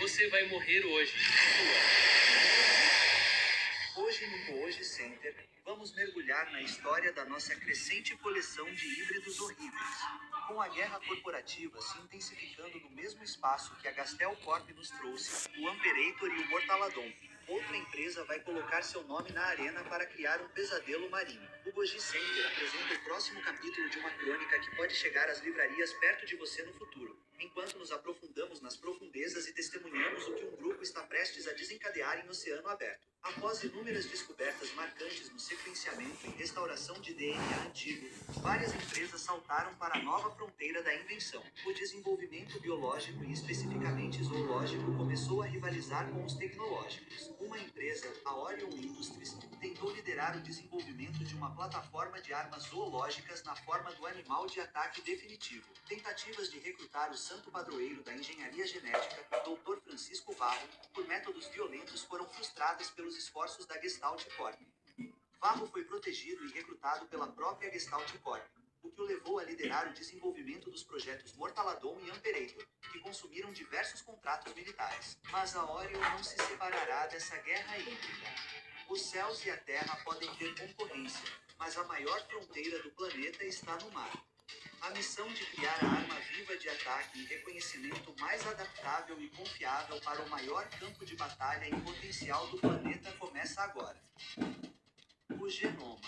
Você vai morrer hoje. Hoje no Cohoje Center, vamos mergulhar na história da nossa crescente coleção de híbridos horríveis. Com a guerra corporativa se intensificando no mesmo espaço que a Gastel Corp nos trouxe, o Amperator e o Mortaladon, outra empresa vai colocar seu nome na arena para criar um pesadelo marinho. O Goji Center apresenta o próximo capítulo de uma crônica que pode chegar às livrarias perto de você no futuro, enquanto nos aprofundamos nas profundezas e testemunhamos o que um grupo está prestes a desencadear em oceano aberto. Após inúmeras descobertas marcantes no sequenciamento e restauração de DNA antigo, várias empresas saltaram para a nova fronteira da invenção. O desenvolvimento biológico e especificamente zoológico começou a rivalizar com os tecnológicos. Uma empresa, a Orion Industries, tentou liderar o desenvolvimento de uma plataforma de armas zoológicas na forma do animal de ataque definitivo. Tentativas de recrutar o santo padroeiro da engenharia genética, Dr. Francisco Varro, por métodos violentos foram frustradas pelos esforços da Gestalt Corp. Varro foi protegido e recrutado pela própria Gestalt Corp, o que o levou a liderar o desenvolvimento dos projetos Mortaladon e Amperator, que consumiram diversos contratos militares. Mas a Orion não se separará dessa guerra híbrida. Os céus e a terra podem ter concorrência, mas a maior fronteira do planeta está no mar. A missão de criar a arma viva de ataque e reconhecimento mais adaptável e confiável para o maior campo de batalha em potencial do planeta começa agora. O genoma.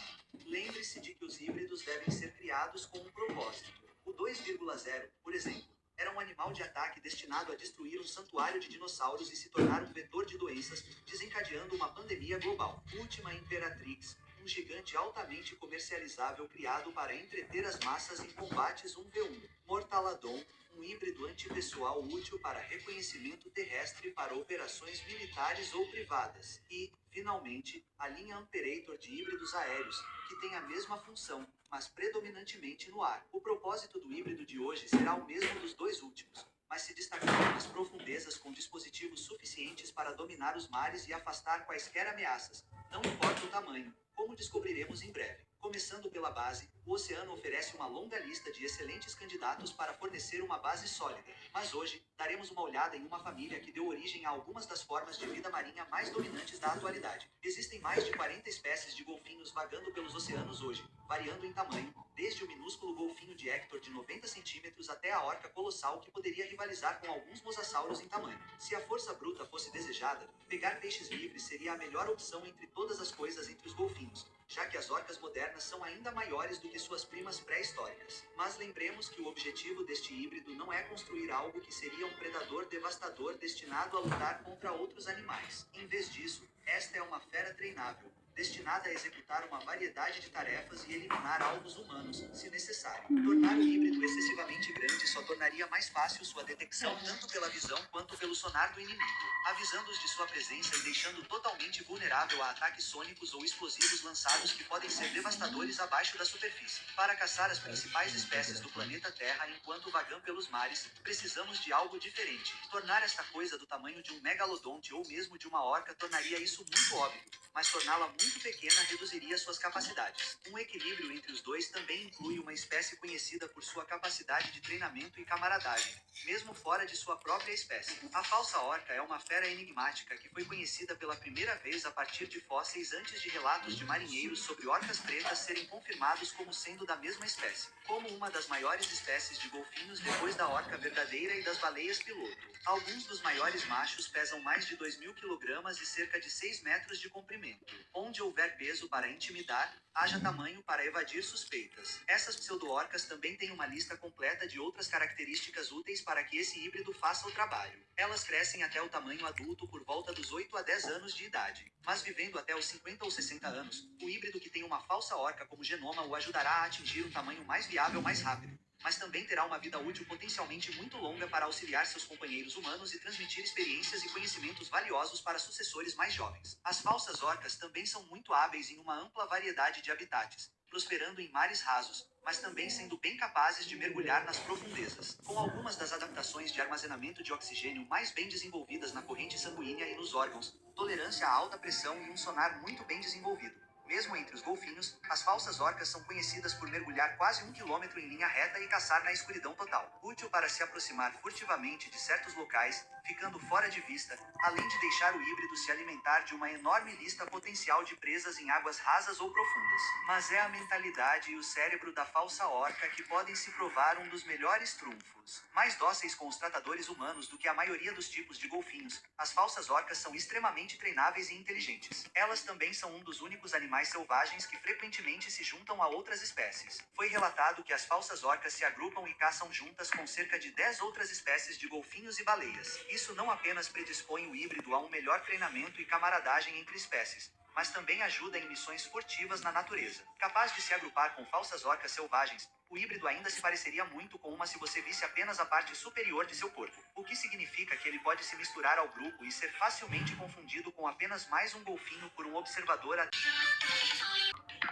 Lembre-se de que os híbridos devem ser criados com um propósito. O 2,0, por exemplo, era um animal de ataque destinado a destruir um santuário de dinossauros e se tornar um vetor de doenças, desencadeando uma pandemia global. Última Imperatrix, um gigante altamente comercializável criado para entreter as massas em combates 1v1. Mortaladon, um híbrido antipessoal útil para reconhecimento terrestre para operações militares ou privadas. E, finalmente, a linha Amperator de híbridos aéreos, que tem a mesma função, mas predominantemente no ar. O propósito do híbrido de hoje será o mesmo dos dois últimos, mas se destacarão nas profundezas com dispositivos suficientes para dominar os mares e afastar quaisquer ameaças, não importa o tamanho, como descobriremos em breve. Começando pela base, o oceano oferece uma longa lista de excelentes candidatos para fornecer uma base sólida. Mas hoje, daremos uma olhada em uma família que deu origem a algumas das formas de vida marinha mais dominantes da atualidade. Existem mais de 40 espécies de golfinhos vagando pelos oceanos hoje, variando em tamanho, desde o minúsculo golfinho de Hector de 90 centímetros até a orca colossal que poderia rivalizar com alguns mosassauros em tamanho. Se a força bruta fosse desejada, pegar peixes livres seria a melhor opção entre todas as coisas entre os golfinhos, já que as orcas modernas são ainda maiores do que suas primas pré-históricas. Mas lembremos que o objetivo deste híbrido não é construir algo que seria um predador devastador destinado a lutar contra outros animais. Em vez disso, esta é uma fera treinável, destinada a executar uma variedade de tarefas e eliminar alvos humanos, se necessário. Tornar o híbrido excessivamente grande só tornaria mais fácil sua detecção tanto pela visão quanto pelo sonar do inimigo, avisando-os de sua presença e deixando totalmente vulnerável a ataques sônicos ou explosivos lançados que podem ser devastadores abaixo da superfície. Para caçar as principais espécies do planeta Terra enquanto vagam pelos mares, precisamos de algo diferente. Tornar esta coisa do tamanho de um megalodonte ou mesmo de uma orca tornaria isso muito óbvio, mas torná-la muito pequena reduziria suas capacidades. Um equilíbrio entre os dois também inclui uma espécie conhecida por sua capacidade de treinamento e camaradagem, mesmo fora de sua própria espécie. A falsa orca é uma fera enigmática que foi conhecida pela primeira vez a partir de fósseis antes de relatos de marinheiros sobre orcas pretas serem confirmados como sendo da mesma espécie, como uma das maiores espécies de golfinhos depois da orca verdadeira e das baleias piloto. Alguns dos maiores machos pesam mais de 2.000 kg e cerca de 6 metros de comprimento. Onde houver peso para intimidar, haja tamanho para evadir suspeitas. Essas pseudo-orcas também têm uma lista completa de outras características úteis para que esse híbrido faça o trabalho. Elas crescem até o tamanho adulto por volta dos 8 a 10 anos de idade. Mas vivendo até os 50 ou 60 anos, o híbrido que tem uma falsa orca como genoma o ajudará a atingir um tamanho mais viável mais rápido, mas também terá uma vida útil potencialmente muito longa para auxiliar seus companheiros humanos e transmitir experiências e conhecimentos valiosos para sucessores mais jovens. As falsas orcas também são muito hábeis em uma ampla variedade de habitats, prosperando em mares rasos, mas também sendo bem capazes de mergulhar nas profundezas. Com algumas das adaptações de armazenamento de oxigênio mais bem desenvolvidas na corrente sanguínea e nos órgãos, tolerância a alta pressão e um sonar muito bem desenvolvido, Mesmo entre os golfinhos, as falsas orcas são conhecidas por mergulhar quase 1 quilômetro em linha reta e caçar na escuridão total. Útil para se aproximar furtivamente de certos locais, ficando fora de vista, além de deixar o híbrido se alimentar de uma enorme lista potencial de presas em águas rasas ou profundas. Mas é a mentalidade e o cérebro da falsa orca que podem se provar um dos melhores trunfos. Mais dóceis com os tratadores humanos do que a maioria dos tipos de golfinhos, as falsas orcas são extremamente treináveis e inteligentes. Elas também são um dos únicos animais selvagens que frequentemente se juntam a outras espécies. Foi relatado que as falsas orcas se agrupam e caçam juntas com cerca de 10 outras espécies de golfinhos e baleias. Isso não apenas predispõe o híbrido a um melhor treinamento e camaradagem entre espécies, mas também ajuda em missões furtivas na natureza. Capaz de se agrupar com falsas orcas selvagens, o híbrido ainda se pareceria muito com uma se você visse apenas a parte superior de seu corpo, o que significa que ele pode se misturar ao grupo e ser facilmente confundido com apenas mais um golfinho por um observador.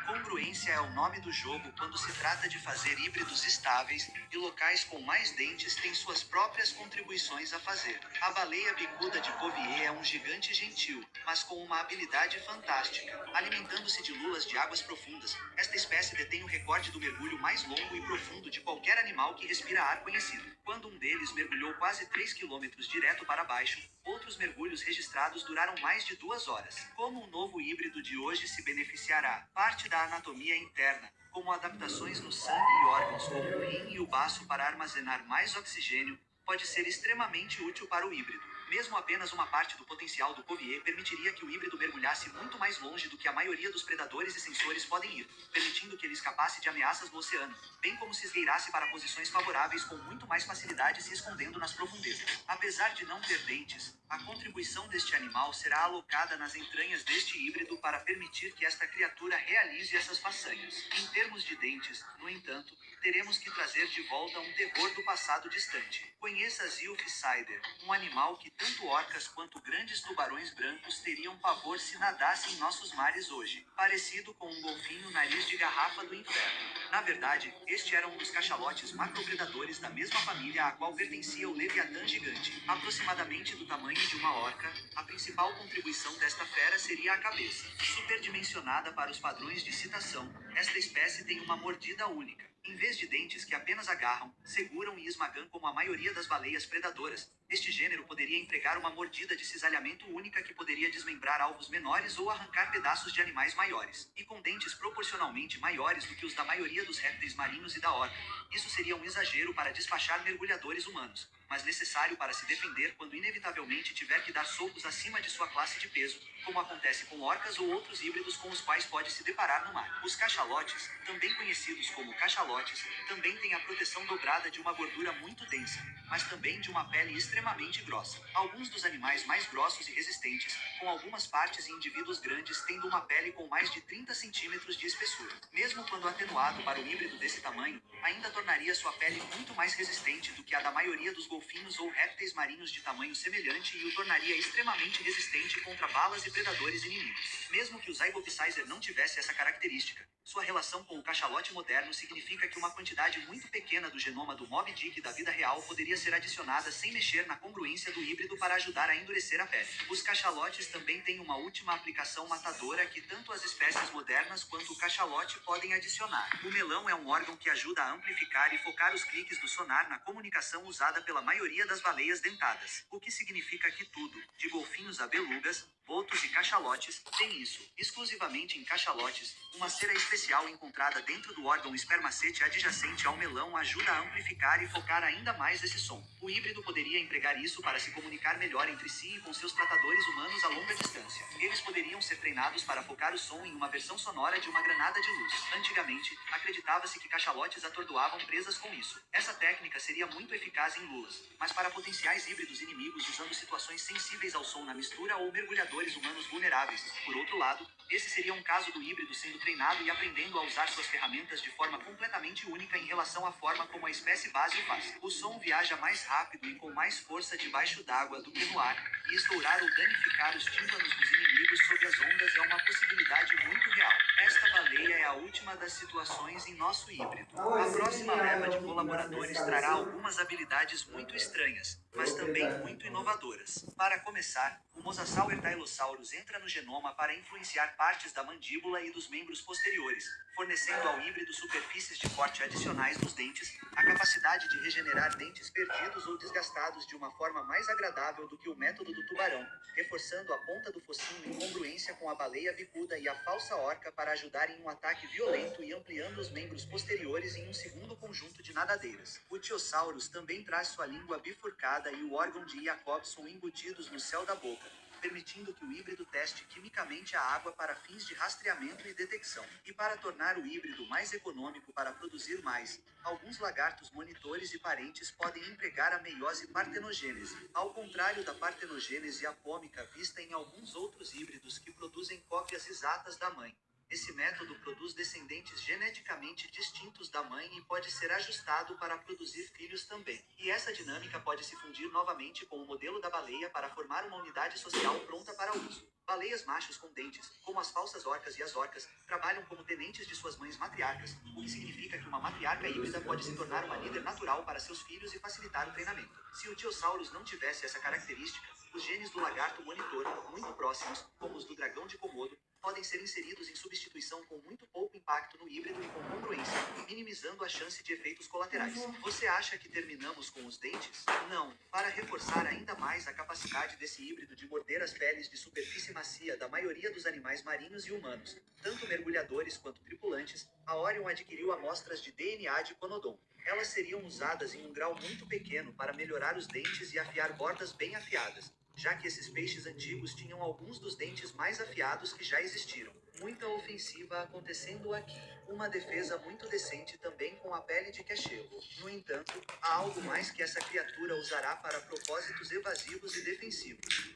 Congruência é o nome do jogo quando se trata de fazer híbridos estáveis, e locais com mais dentes têm suas próprias contribuições a fazer. A baleia bicuda de Cuvier é um gigante gentil, mas com uma habilidade fantástica. Alimentando-se de lulas de águas profundas, esta espécie detém o recorde do mergulho mais longo e profundo de qualquer animal que respira ar conhecido. Quando um deles mergulhou quase 3 quilômetros direto para baixo, outros mergulhos registrados duraram mais de 2 horas. Como o novo híbrido de hoje se beneficiará? Parte da anatomia interna, como adaptações no sangue e órgãos como o rim e o baço para armazenar mais oxigênio, pode ser extremamente útil para o híbrido. Mesmo apenas uma parte do potencial do Cuvier permitiria que o híbrido mergulhasse muito mais longe do que a maioria dos predadores e sensores podem ir, permitindo que ele escapasse de ameaças no oceano, bem como se esgueirasse para posições favoráveis com muito mais facilidade se escondendo nas profundezas. Apesar de não ter dentes, a contribuição deste animal será alocada nas entranhas deste híbrido para permitir que esta criatura realize essas façanhas. Em termos de dentes, no entanto, teremos que trazer de volta um terror do passado distante. Conheça Zilph-Sider, um animal que tanto orcas quanto grandes tubarões brancos teriam pavor se nadassem em nossos mares hoje. Parecido com um golfinho nariz de garrafa do inferno. Na verdade, este era um dos cachalotes macropredadores da mesma família à qual pertencia o Leviatã gigante. Aproximadamente do tamanho de uma orca, a principal contribuição desta fera seria a cabeça. Superdimensionada para os padrões de citação, esta espécie tem uma mordida única. Em vez de dentes que apenas agarram, seguram e esmagam como a maioria das baleias predadoras, este gênero poderia empregar uma mordida de cisalhamento única que poderia desmembrar alvos menores ou arrancar pedaços de animais maiores, e com dentes proporcionalmente maiores do que os da maioria dos répteis marinhos e da orca. Isso seria um exagero para despachar mergulhadores humanos, mas necessário para se defender quando inevitavelmente tiver que dar socos acima de sua classe de peso, como acontece com orcas ou outros híbridos com os quais pode se deparar no mar. Os cachalotes, também conhecidos como cachalotes, também têm a proteção dobrada de uma gordura muito densa, mas também de uma pele extremamente grossa. Alguns dos animais mais grossos e resistentes, com algumas partes e indivíduos grandes tendo uma pele com mais de 30 centímetros de espessura. Mesmo quando atenuado para um híbrido desse tamanho, ainda tornaria sua pele muito mais resistente do que a da maioria dos golfinhos ou répteis marinhos de tamanho semelhante e o tornaria extremamente resistente contra balas e predadores inimigos. Mesmo que o Zygopsizer não tivesse essa característica, sua relação com o cachalote moderno significa que uma quantidade muito pequena do genoma do Moby Dick da vida real poderia ser adicionada sem mexer na congruência do híbrido para ajudar a endurecer a pele. Os cachalotes também têm uma última aplicação matadora que tanto as espécies modernas quanto o cachalote podem adicionar. O melão é um órgão que ajuda a amplificar e focar os cliques do sonar na comunicação usada pela maioria das baleias dentadas, o que significa que tudo, de golfinhos a belugas, botos e cachalotes, tem isso. Exclusivamente em cachalotes, uma cera especial encontrada dentro do órgão espermacete adjacente ao melão ajuda a amplificar e focar ainda mais esse som. O híbrido poderia empregar isso para se comunicar melhor entre si e com seus tratadores humanos a longa distância. Eles poderiam ser treinados para focar o som em uma versão sonora de uma granada de luz. Antigamente, acreditava-se que cachalotes atordoavam presas com isso. Essa técnica seria muito eficaz em lulas, mas para potenciais híbridos inimigos usando situações sensíveis ao som na mistura ou mergulhadores humanos vulneráveis. Por outro lado, esse seria um caso do híbrido sendo treinado e aprendendo a usar suas ferramentas de forma completamente única em relação à forma como a espécie base o faz. O som viaja mais rápido e com mais força debaixo d'água do que no ar, e estourar ou danificar os tímpanos dos inimigos sob as ondas é uma possibilidade muito real. Esta baleia é a última das situações em nosso híbrido. A próxima leva de colaboradores trará algumas habilidades muito estranhas, mas também muito inovadoras. Para começar, o Mosasaur Ankylosaurus entra no genoma para influenciar partes da mandíbula e dos membros posteriores, fornecendo ao híbrido superfícies de corte adicionais nos dentes, a capacidade de regenerar dentes perdidos ou desgastados de uma forma mais agradável do que o método do tubarão, reforçando a ponta do focinho em congruência com a baleia bicuda e a falsa orca para ajudar em um ataque violento e ampliando os membros posteriores em um segundo conjunto de nadadeiras. O Tiosaurus também traz sua língua bifurcada e o órgão de Jacobson embutidos no céu da boca, permitindo que o híbrido teste quimicamente a água para fins de rastreamento e detecção. E para tornar o híbrido mais econômico para produzir mais, alguns lagartos monitores e parentes podem empregar a meiose partenogênese, ao contrário da partenogênese apômica vista em alguns outros híbridos que produzem cópias exatas da mãe. Esse método produz descendentes geneticamente distintos da mãe e pode ser ajustado para produzir filhos também. E essa dinâmica pode se fundir novamente com o modelo da baleia para formar uma unidade social pronta para uso. Baleias machos com dentes, como as falsas orcas e as orcas, trabalham como tenentes de suas mães matriarcas, o que significa que uma matriarca híbrida pode se tornar uma líder natural para seus filhos e facilitar o treinamento. Se o Tiosaurus não tivesse essa característica, os genes do lagarto monitor, muito próximos, como os do dragão de Komodo, podem ser inseridos em substituição com muito pouco impacto no híbrido e com congruência, minimizando a chance de efeitos colaterais. Você acha que terminamos com os dentes? Não. Para reforçar ainda mais a capacidade desse híbrido de morder as peles de superfície macia da maioria dos animais marinhos e humanos, tanto mergulhadores quanto tripulantes, a Orion adquiriu amostras de DNA de Conodon. Elas seriam usadas em um grau muito pequeno para melhorar os dentes e afiar bordas bem afiadas, já que esses peixes antigos tinham alguns dos dentes mais afiados que já existiram. Muita ofensiva acontecendo aqui. Uma defesa muito decente também com a pele de cachelo. No entanto, há algo mais que essa criatura usará para propósitos evasivos e defensivos.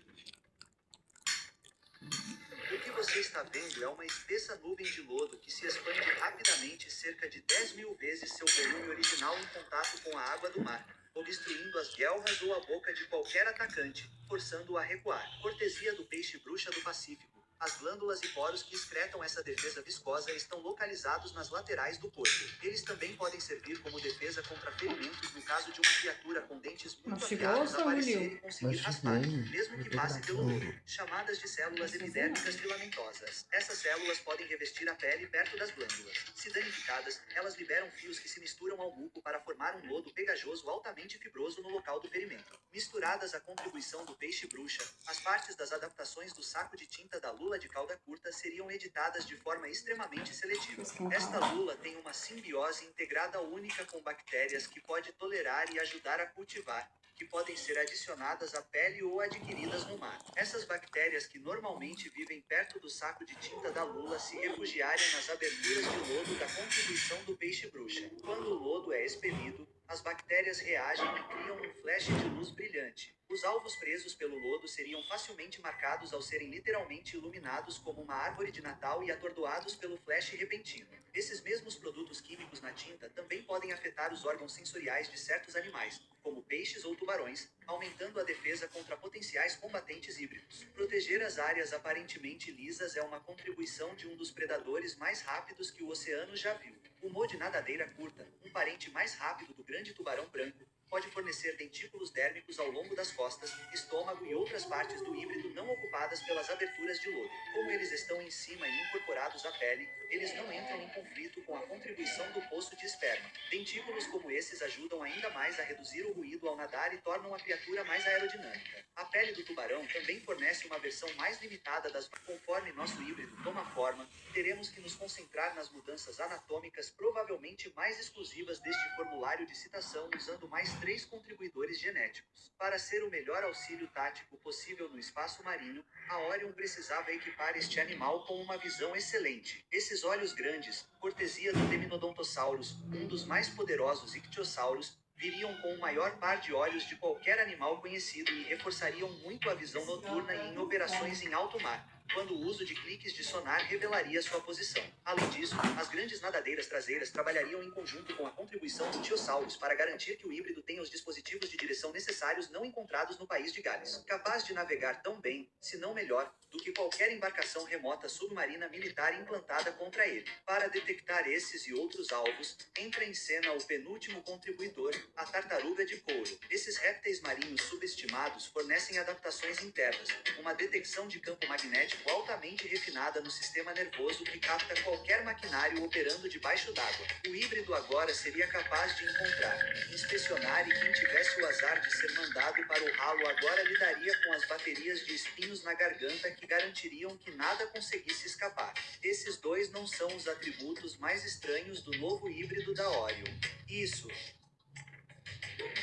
O que você está vendo é uma espessa nuvem de lodo que se expande rapidamente cerca de 10.000 vezes seu volume original em contato com a água do mar, obstruindo as guelras ou a boca de qualquer atacante, forçando-o a recuar. Cortesia do peixe-bruxa do Pacífico. As glândulas e poros que excretam essa defesa viscosa estão localizados nas laterais do corpo. Eles também podem servir como defesa contra ferimentos no caso de uma criatura com dentes muito afiados aparecer e conseguir raspar, mesmo que passe pelo lodo. Chamadas de células epidérmicas filamentosas. Essas células podem revestir a pele perto das glândulas. Se danificadas, elas liberam fios que se misturam ao muco para formar um lodo pegajoso altamente fibroso no local do ferimento. Misturadas à contribuição do peixe-bruxa, as partes das adaptações do saco de tinta da lula de cauda curta seriam editadas de forma extremamente seletiva. Esta lula tem uma simbiose integrada única com bactérias que pode tolerar e ajudar a cultivar, que podem ser adicionadas à pele ou adquiridas no mar. Essas bactérias que normalmente vivem perto do saco de tinta da lula se refugiarem nas aberturas de lodo da contribuição do peixe-bruxa. Quando o lodo é expelido, as bactérias reagem e criam um flash de luz brilhante. Os alvos presos pelo lodo seriam facilmente marcados ao serem literalmente iluminados como uma árvore de Natal e atordoados pelo flash repentino. Esses mesmos produtos químicos na tinta também podem afetar os órgãos sensoriais de certos animais, como peixes ou tubarões, aumentando a defesa contra potenciais combatentes híbridos. Proteger as áreas aparentemente lisas é uma contribuição de um dos predadores mais rápidos que o oceano já viu. O Mo de nadadeira curta, um parente mais rápido do grande tubarão branco, pode fornecer dentículos dérmicos ao longo das costas, estômago e outras partes do híbrido não ocupadas pelas aberturas de lodo. Como eles estão em cima e incorporados à pele, eles não entram em conflito com a contribuição do poço de esperma. Dentículos como esses ajudam ainda mais a reduzir o ruído ao nadar e tornam a criatura mais aerodinâmica. A pele do tubarão também fornece uma versão mais limitada das... Conforme nosso híbrido toma forma, teremos que nos concentrar nas mudanças anatômicas provavelmente mais exclusivas deste formulário de citação usando mais 3 contribuidores genéticos. Para ser o melhor auxílio tático possível no espaço marinho, a Orion precisava equipar este animal com uma visão excelente. Esses olhos grandes, cortesia do Deminodontosaurus, um dos mais poderosos ictiossauros, viriam com o maior par de olhos de qualquer animal conhecido e reforçariam muito a visão noturna e em operações em alto mar. quando o uso de cliques de sonar revelaria sua posição. Além disso, as grandes nadadeiras traseiras trabalhariam em conjunto com a contribuição do Tiosaurus para garantir que o híbrido tenha os dispositivos de direção necessários não encontrados no país de Gales, capaz de navegar tão bem, se não melhor, do que qualquer embarcação remota submarina militar implantada contra ele. Para detectar esses e outros alvos, entra em cena o penúltimo contribuidor, a tartaruga de couro. Esses répteis marinhos subestimados fornecem adaptações internas, uma detecção de campo magnético altamente refinada no sistema nervoso que capta qualquer maquinário operando debaixo d'água. O híbrido agora seria capaz de encontrar, inspecionar e quem tivesse o azar de ser mandado para o ralo agora lidaria com as baterias de espinhos na garganta que garantiriam que nada conseguisse escapar. Esses dois não são os atributos mais estranhos do novo híbrido da Orion. Isso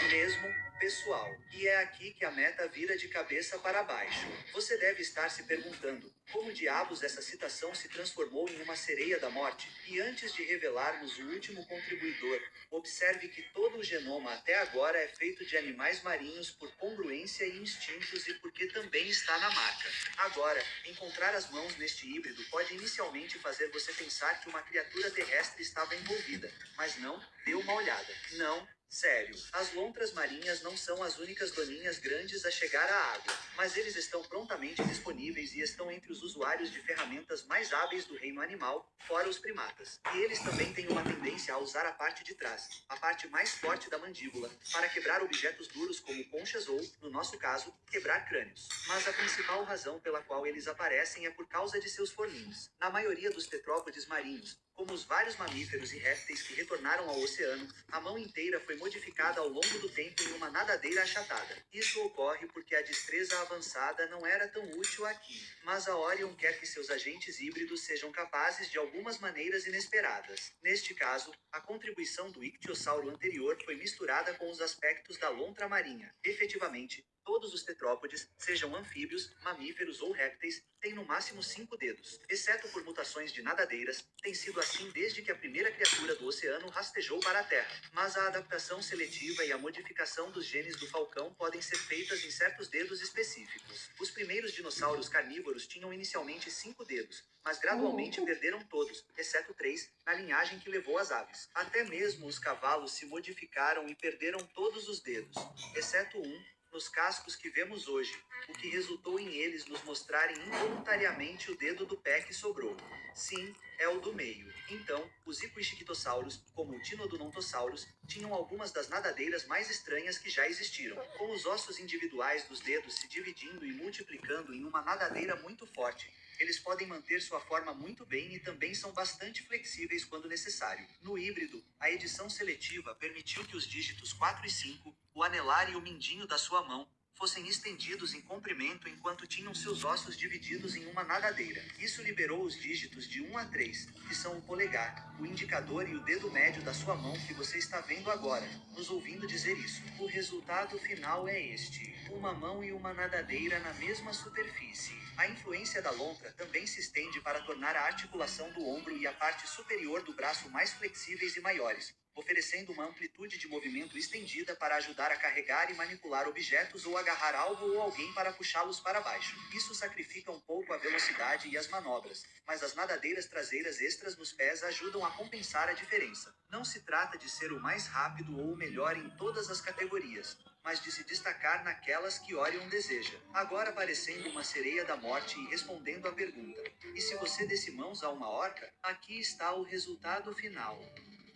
mesmo, pessoal. E é aqui que a meta vira de cabeça para baixo. Você deve estar se perguntando, como diabos essa citação se transformou em uma sereia da morte? E antes de revelarmos o último contribuidor, observe que todo o genoma até agora é feito de animais marinhos por congruência e instintos e porque também está na marca. Agora, encontrar as mãos neste híbrido pode inicialmente fazer você pensar que uma criatura terrestre estava envolvida, mas não, dê uma olhada. Não, sério, as lontras marinhas não são as únicas doninhas grandes a chegar à água, mas eles estão prontamente disponíveis e estão entre os usuários de ferramentas mais hábeis do reino animal, fora os primatas. E eles também têm uma tendência a usar a parte de trás, a parte mais forte da mandíbula, para quebrar objetos duros como conchas ou, no nosso caso, quebrar crânios. Mas a principal razão pela qual eles aparecem é por causa de seus forninhos. Na maioria dos tetrópodes marinhos, como os vários mamíferos e répteis que retornaram ao oceano, a mão inteira foi modificada ao longo do tempo em uma nadadeira achatada. Isso ocorre porque a destreza avançada não era tão útil aqui. Mas a Orion quer que seus agentes híbridos sejam capazes de algumas maneiras inesperadas. Neste caso, a contribuição do ictiosauro anterior foi misturada com os aspectos da lontra marinha. Efetivamente, todos os tetrópodes, sejam anfíbios, mamíferos ou répteis, têm no máximo 5 dedos. Exceto por mutações de nadadeiras, tem sido assim desde que a primeira criatura do oceano rastejou para a Terra. Mas a adaptação seletiva e a modificação dos genes do falcão podem ser feitas em certos dedos específicos. Os primeiros dinossauros carnívoros tinham inicialmente 5 dedos, mas gradualmente perderam todos, exceto 3, na linhagem que levou as aves. Até mesmo os cavalos se modificaram e perderam todos os dedos, exceto um, nos cascos que vemos hoje, o que resultou em eles nos mostrarem involuntariamente o dedo do pé que sobrou. Sim, é o do meio. Então, os Iquichiquitossauros, como o Tinodontosaurus, tinham algumas das nadadeiras mais estranhas que já existiram, com os ossos individuais dos dedos se dividindo e multiplicando em uma nadadeira muito forte. Eles podem manter sua forma muito bem e também são bastante flexíveis quando necessário. No híbrido, a edição seletiva permitiu que os dígitos 4 e 5, o anelar e o mindinho da sua mão, fossem estendidos em comprimento enquanto tinham seus ossos divididos em uma nadadeira. Isso liberou os dígitos de 1 a 3, que são o polegar, o indicador e o dedo médio da sua mão que você está vendo agora, nos ouvindo dizer isso. O resultado final é este: uma mão e uma nadadeira na mesma superfície. A influência da lontra também se estende para tornar a articulação do ombro e a parte superior do braço mais flexíveis e maiores, oferecendo uma amplitude de movimento estendida para ajudar a carregar e manipular objetos ou agarrar algo ou alguém para puxá-los para baixo. Isso sacrifica um pouco a velocidade e as manobras, mas as nadadeiras traseiras extras nos pés ajudam a compensar a diferença. Não se trata de ser o mais rápido ou o melhor em todas as categorias, mas de se destacar naquelas que Orion deseja. Agora parecendo uma sereia da morte e respondendo à pergunta: e se você desse mãos a uma orca? Aqui está o resultado final.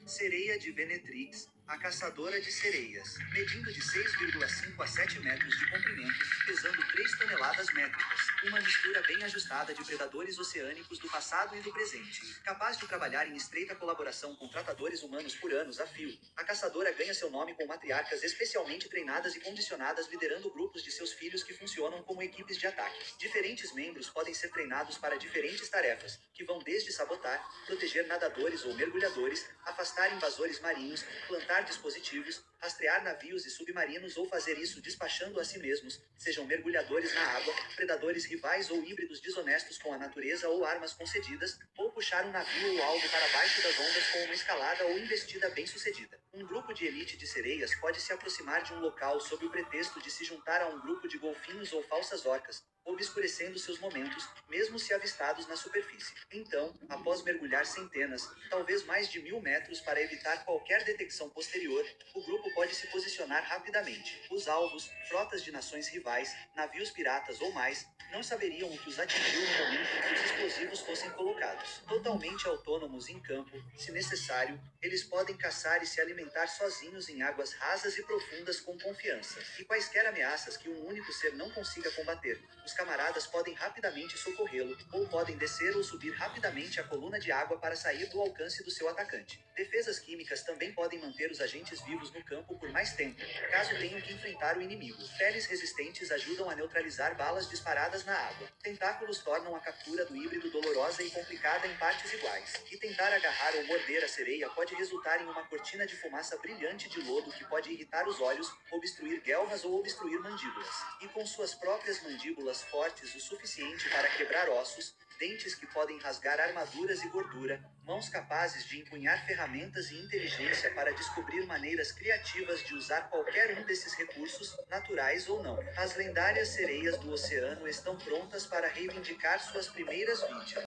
Sereia de Venetrix, a caçadora de sereias, medindo de 6,5 a 7 metros de comprimento, pesando 3 toneladas métricas, uma mistura bem ajustada de predadores oceânicos do passado e do presente. Capaz de trabalhar em estreita colaboração com tratadores humanos por anos a fio, a caçadora ganha seu nome com matriarcas especialmente treinadas e condicionadas liderando grupos de seus filhos que funcionam como equipes de ataque. Diferentes membros podem ser treinados para diferentes tarefas, que vão desde sabotar, proteger nadadores ou mergulhadores, afastar invasores marinhos, plantar hackear dispositivos, rastrear navios e submarinos ou fazer isso despachando a si mesmos, sejam mergulhadores na água, predadores rivais ou híbridos desonestos com a natureza ou armas concedidas, ou puxar um navio ou algo para baixo das ondas com uma escalada ou investida bem-sucedida. Um grupo de elite de sereias pode se aproximar de um local sob o pretexto de se juntar a um grupo de golfinhos ou falsas orcas, obscurecendo seus momentos, mesmo se avistados na superfície. Então, após mergulhar centenas, talvez mais de 1.000 metros para evitar qualquer detecção posterior, o grupo pode se posicionar rapidamente. Os alvos, frotas de nações rivais, navios piratas ou mais, não saberiam o que os atingiu no momento em que os explosivos fossem colocados. Totalmente autônomos em campo, se necessário, eles podem caçar e se alimentar sozinhos em águas rasas e profundas com confiança. E quaisquer ameaças que um único ser não consiga combater, os camaradas podem rapidamente socorrê-lo, ou podem descer ou subir rapidamente a coluna de água para sair do alcance do seu atacante. Defesas químicas também podem manter os agentes vivos no campo por mais tempo, caso tenham que enfrentar o inimigo. Peles resistentes ajudam a neutralizar balas disparadas na água. Tentáculos tornam a captura do híbrido dolorosa e complicada em partes iguais. E tentar agarrar ou morder a sereia pode resultar em uma cortina de fumaça brilhante de lodo que pode irritar os olhos, obstruir guelras ou obstruir mandíbulas. E com suas próprias mandíbulas fortes o suficiente para quebrar ossos, dentes que podem rasgar armaduras e gordura, mãos capazes de empunhar ferramentas e inteligência para descobrir maneiras criativas de usar qualquer um desses recursos, naturais ou não. As lendárias sereias do oceano estão prontas para reivindicar suas primeiras vítimas.